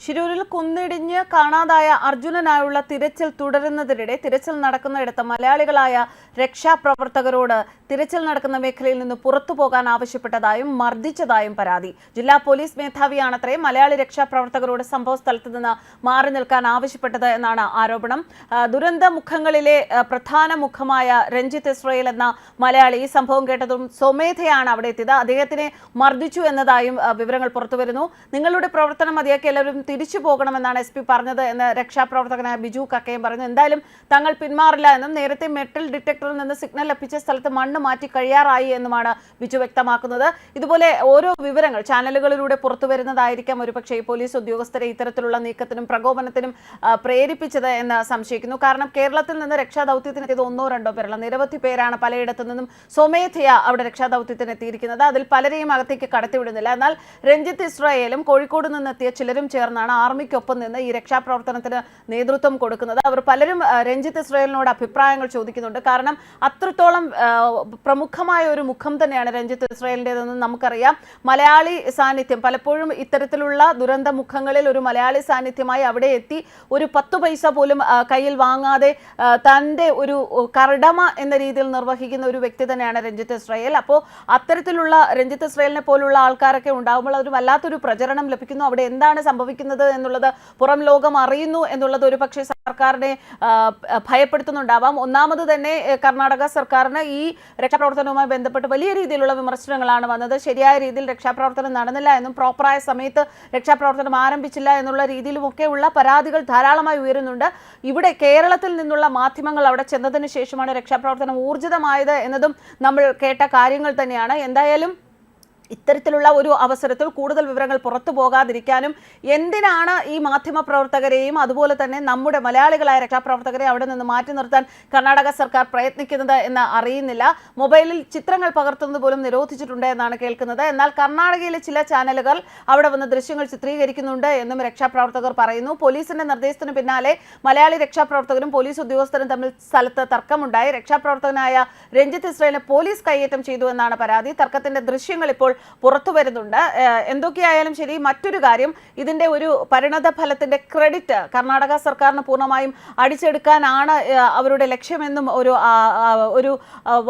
ശിരൂരിൽ കുന്നിടിഞ്ഞ് കാണാതായ അർജുനനായുള്ള തിരച്ചിൽ തുടരുന്നതിനിടെ തിരച്ചിൽ നടക്കുന്നിടത്ത് മലയാളികളായ രക്ഷാപ്രവർത്തകരോട് തിരച്ചിൽ നടക്കുന്ന മേഖലയിൽ നിന്ന് പുറത്തു പോകാൻ ആവശ്യപ്പെട്ടതായും മർദ്ദിച്ചതായും പരാതി. ജില്ലാ പോലീസ് മേധാവിയാണത്രേ മലയാളി രക്ഷാപ്രവർത്തകരോട് സംഭവ സ്ഥലത്ത് നിന്ന് മാറി നിൽക്കാൻ ആവശ്യപ്പെട്ടത് എന്നാണ് ആരോപണം. ദുരന്ത മുഖങ്ങളിലെ പ്രധാന മുഖമായ രഞ്ജിത്ത് ഇസ്രായേൽ എന്ന മലയാളി ഈ സംഭവം കേട്ടതും സ്വമേധയാണ് അവിടെ എത്തിയത്. അദ്ദേഹത്തിനെ മർദ്ദിച്ചു എന്നതായും വിവരങ്ങൾ പുറത്തുവരുന്നു. നിങ്ങളുടെ പ്രവർത്തനം മതിയാക്കി എല്ലാവരും തിരിച്ചു പോകണമെന്നാണ് SP പറഞ്ഞത് എന്ന് രക്ഷാപ്രവർത്തകനായ ബിജു കക്കയും പറഞ്ഞു. എന്തായാലും തങ്ങൾ പിന്മാറില്ല എന്നും നേരത്തെ മെറ്റൽ ഡിറ്റക്ടറിൽ നിന്ന് സിഗ്നൽ ലഭിച്ച സ്ഥലത്ത് മണ്ണ് മാറ്റി കഴിയാറായി എന്നുമാണ് ബിജു വ്യക്തമാക്കുന്നത്. ഇതുപോലെ ഓരോ വിവരങ്ങൾ ചാനലുകളിലൂടെ പുറത്തു വരുന്നതായിരിക്കാം ഒരുപക്ഷെ പോലീസ് ഉദ്യോഗസ്ഥരെ ഇത്തരത്തിലുള്ള നീക്കത്തിനും പ്രകോപനത്തിനും പ്രേരിപ്പിച്ചത് എന്ന് സംശയിക്കുന്നു. കാരണം കേരളത്തിൽ നിന്ന് രക്ഷാദൌത്യത്തിനെത്തിയത് 1-2 പേരല്ല, നിരവധി പേരാണ് പലയിടത്തു നിന്നും സ്വമേധയ അവിടെ രക്ഷാദൌത്യത്തിന് എത്തിയിരിക്കുന്നത്. അതിൽ പലരെയും അകത്തേക്ക് കടത്തിവിടുന്നില്ല. എന്നാൽ രഞ്ജിത്ത് ഇസ്രായേലും കോഴിക്കോട് നിന്നെത്തിയ ചിലരും ചേർന്നാണ് ആർമിക്കൊപ്പം നിന്ന് ഈ രക്ഷാപ്രവർത്തനത്തിന് നേതൃത്വം കൊടുക്കുന്നത്. അവർ പലരും രഞ്ജിത്ത് ഇസ്രായേലിനോട് അഭിപ്രായങ്ങൾ ചോദിക്കുന്നുണ്ട്. കാരണം അത്രത്തോളം പ്രമുഖമായ ഒരു മുഖം തന്നെയാണ് രഞ്ജിത്ത് ഇസ്രായേലിൻ്റെതെന്ന് നമുക്കറിയാം. മലയാളി സാന്നിധ്യം പലപ്പോഴും ഇത്തരത്തിലുള്ള ദുരന്ത മുഖങ്ങളിൽ ഒരു മലയാളി സാന്നിധ്യമായി അവിടെ എത്തി ഒരു 10 പൈസ പോലും കയ്യിൽ വാങ്ങാതെ തൻ്റെ ഒരു കടമ എന്ന രീതിയിൽ നിർവഹിക്കുന്ന ഒരു വ്യക്തി തന്നെയാണ് രഞ്ജിത്ത് ഇസ്രായേൽ. അപ്പോൾ അത്തരത്തിലുള്ള രഞ്ജിത്ത് ഇസ്രായേലിനെ പോലുള്ള ആൾക്കാരൊക്കെ ഉണ്ടാകുമ്പോൾ അതൊരു വല്ലാത്തൊരു പ്രചരണം ലഭിക്കുന്നു. അവിടെ എന്താണ് സംഭവിക്കുന്നത് എന്നുള്ളത് പുറം ലോകം അറിയുന്നു എന്നുള്ളത് ഒരു പക്ഷേ സർക്കാരിനെ ഭയപ്പെടുത്തുന്നുണ്ടാവാം. ഒന്നാമത് തന്നെ കർണാടക സർക്കാരിന് ഈ രക്ഷാപ്രവർത്തനവുമായി ബന്ധപ്പെട്ട് വലിയ രീതിയിലുള്ള വിമർശനങ്ങളാണ് വന്നത്. ശരിയായ രീതിയിൽ രക്ഷാപ്രവർത്തനം നടന്നില്ല എന്നും പ്രോപ്പറായ സമയത്ത് രക്ഷാപ്രവർത്തനം ആരംഭിച്ചില്ല എന്നുള്ള രീതിയിലുമൊക്കെയുള്ള പരാതികൾ ധാരാളമായി ഉയരുന്നുണ്ട്. ഇവിടെ കേരളത്തിൽ നിന്നുള്ള മാധ്യമങ്ങൾ അവിടെ ചെന്നതിന് ശേഷമാണ് രക്ഷാപ്രവർത്തനം ഊർജിതമായത് എന്നതും നമ്മൾ കേട്ട കാര്യങ്ങൾ തന്നെയാണ്. എന്തായാലും ഇത്തരത്തിലുള്ള ഒരു അവസരത്തിൽ കൂടുതൽ വിവരങ്ങൾ പുറത്തു പോകാതിരിക്കാനും എന്തിനാണ് ഈ മാധ്യമ പ്രവർത്തകരെയും അതുപോലെ തന്നെ നമ്മുടെ മലയാളികളായ രക്ഷാപ്രവർത്തകരെ അവിടെ നിന്ന് മാറ്റി നിർത്താൻ കർണാടക സർക്കാർ പ്രയത്നിക്കുന്നത് എന്ന് അറിയുന്നില്ല. മൊബൈലിൽ ചിത്രങ്ങൾ പകർത്തുന്നത് പോലും നിരോധിച്ചിട്ടുണ്ട് എന്നാണ് കേൾക്കുന്നത്. എന്നാൽ കർണാടകയിലെ ചില ചാനലുകൾ അവിടെ വന്ന് ദൃശ്യങ്ങൾ ചിത്രീകരിക്കുന്നുണ്ട് എന്നും രക്ഷാപ്രവർത്തകർ പറയുന്നു. പോലീസിന്റെ നിർദ്ദേശത്തിന് പിന്നാലെ മലയാളി രക്ഷാപ്രവർത്തകരും പോലീസ് ഉദ്യോഗസ്ഥരും തമ്മിൽ സ്ഥലത്ത് തർക്കമുണ്ടായി. രക്ഷാപ്രവർത്തകനായ രഞ്ജിത്ത് ഇസ്രായേലിനെ പോലീസ് കയ്യേറ്റം ചെയ്തു എന്നാണ് പരാതി. തർക്കത്തിന്റെ ദൃശ്യങ്ങൾ ഇപ്പോൾ പുറത്തു വരുന്നുണ്ട്. എന്തൊക്കെയായാലും ശരി, മറ്റൊരു കാര്യം, ഇതിന്റെ ഒരു പരിണത ഫലത്തിന്റെ ക്രെഡിറ്റ് കർണാടക സർക്കാരിന് പൂർണ്ണമായും അടിച്ചെടുക്കാനാണ് അവരുടെ ലക്ഷ്യമെന്നും ഒരു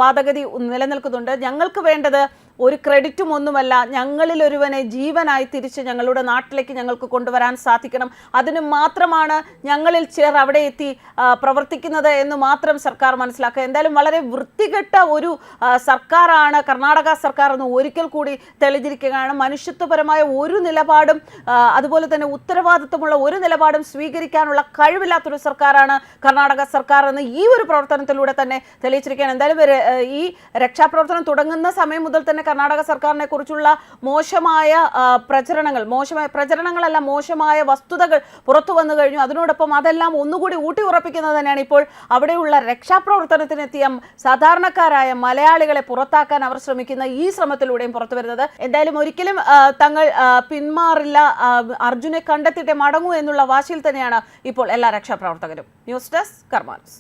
വാദഗതി നിലനിൽക്കുന്നുണ്ട്. ഞങ്ങൾക്ക് വേണ്ടത് ഒരു ക്രെഡിറ്റും ഒന്നുമല്ല, ഞങ്ങളിൽ ഒരുവനെ ജീവനായി തിരിച്ച് ഞങ്ങളുടെ നാട്ടിലേക്ക് ഞങ്ങൾക്ക് കൊണ്ടുവരാൻ സാധിക്കണം. അതിന് മാത്രമാണ് ഞങ്ങളിൽ ചിലർ അവിടെ എത്തി പ്രവർത്തിക്കുന്നത് എന്ന് മാത്രം സർക്കാർ മനസ്സിലാക്കുക. എന്തായാലും വളരെ വൃത്തികെട്ട ഒരു സർക്കാരാണ് കർണാടക സർക്കാർ എന്ന് ഒരിക്കൽ കൂടി തെളിഞ്ഞിരിക്കുകയാണ്. മനുഷ്യത്വപരമായ ഒരു നിലപാടും അതുപോലെ തന്നെ ഉത്തരവാദിത്വമുള്ള ഒരു നിലപാടും സ്വീകരിക്കാനുള്ള കഴിവില്ലാത്തൊരു സർക്കാരാണ് കർണാടക സർക്കാർ എന്ന് ഈ ഒരു പ്രവർത്തനത്തിലൂടെ തന്നെ തെളിയിച്ചിരിക്കുകയാണ്. എന്തായാലും ഈ രക്ഷാപ്രവർത്തനം തുടങ്ങുന്ന സമയം മുതൽ തന്നെ കർണാടക സർക്കാരിനെ കുറിച്ചുള്ള മോശമായ വസ്തുതകൾ പുറത്തു വന്നു കഴിഞ്ഞു. അതിനോടൊപ്പം അതെല്ലാം ഒന്നുകൂടി ഊട്ടി ഉറപ്പിക്കുന്നത് തന്നെയാണ് ഇപ്പോൾ അവിടെയുള്ള രക്ഷാപ്രവർത്തനത്തിനെത്തിയ സാധാരണക്കാരായ മലയാളികളെ പുറത്താക്കാൻ അവർ ശ്രമിക്കുന്ന ഈ ശ്രമത്തിലൂടെയും പുറത്തു വരുന്നത്. എന്തായാലും ഒരിക്കലും തങ്ങൾ പിന്മാറില്ല, അർജുനെ കണ്ടെത്തിയിട്ടേ മടങ്ങൂ എന്നുള്ള വാശിയിൽ തന്നെയാണ് ഇപ്പോൾ എല്ലാ രക്ഷാപ്രവർത്തകരും. News desk കർമാനസ്.